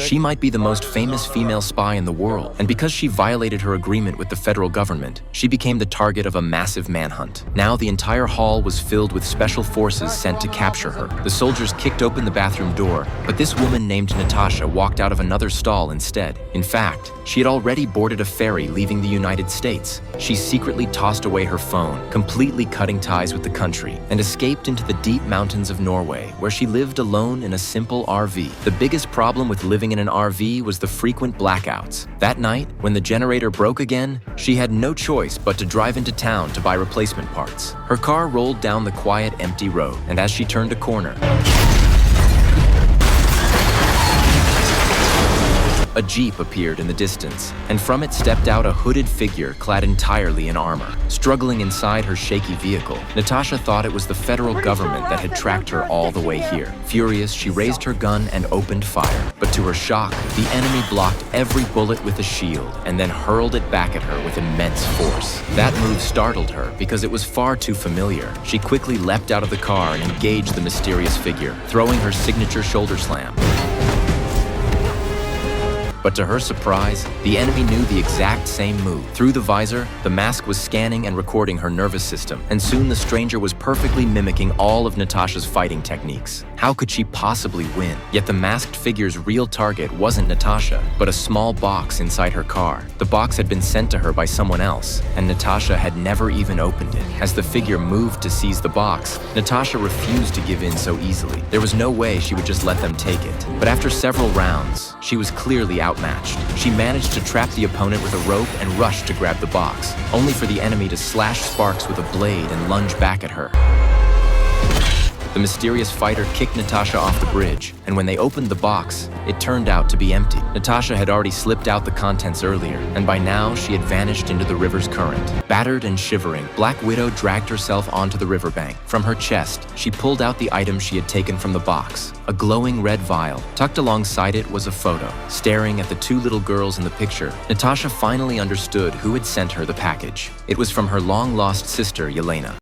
She might be the most famous female spy in the world, and because she violated her agreement with the federal government, she became the target of a massive manhunt. Now the entire hall was filled with special forces sent to capture her. The soldiers kicked open the bathroom door, but this woman named Natasha walked out of another stall instead. In fact, she had already boarded a ferry leaving the United States. She secretly tossed away her phone, completely cutting ties with the country, and escaped into the deep mountains of Norway, where she lived alone in a simple RV. The biggest problem with living in an RV was the frequent blackouts. That night, when the generator broke again, she had no choice but to drive into town to buy replacement parts. Her car rolled down the quiet, empty road, and as she turned a corner, a Jeep appeared in the distance, and from it stepped out a hooded figure clad entirely in armor. Struggling inside her shaky vehicle, Natasha thought it was the federal government that had tracked her all the way here. Furious, she raised her gun and opened fire. But to her shock, the enemy blocked every bullet with a shield and then hurled it back at her with immense force. That move startled her because it was far too familiar. She quickly leapt out of the car and engaged the mysterious figure, throwing her signature shoulder slam. But to her surprise, the enemy knew the exact same move. Through the visor, the mask was scanning and recording her nervous system, and soon the stranger was perfectly mimicking all of Natasha's fighting techniques. How could she possibly win? Yet the masked figure's real target wasn't Natasha, but a small box inside her car. The box had been sent to her by someone else, and Natasha had never even opened it. As the figure moved to seize the box, Natasha refused to give in so easily. There was no way she would just let them take it. But after several rounds, she was clearly outmatched. She managed to trap the opponent with a rope and rushed to grab the box, only for the enemy to slash sparks with a blade and lunge back at her. The mysterious fighter kicked Natasha off the bridge, and when they opened the box, it turned out to be empty. Natasha had already slipped out the contents earlier, and by now she had vanished into the river's current. Battered and shivering, Black Widow dragged herself onto the riverbank. From her chest, she pulled out the item she had taken from the box, a glowing red vial. Tucked alongside it was a photo. Staring at the two little girls in the picture, Natasha finally understood who had sent her the package. It was from her long-lost sister, Yelena.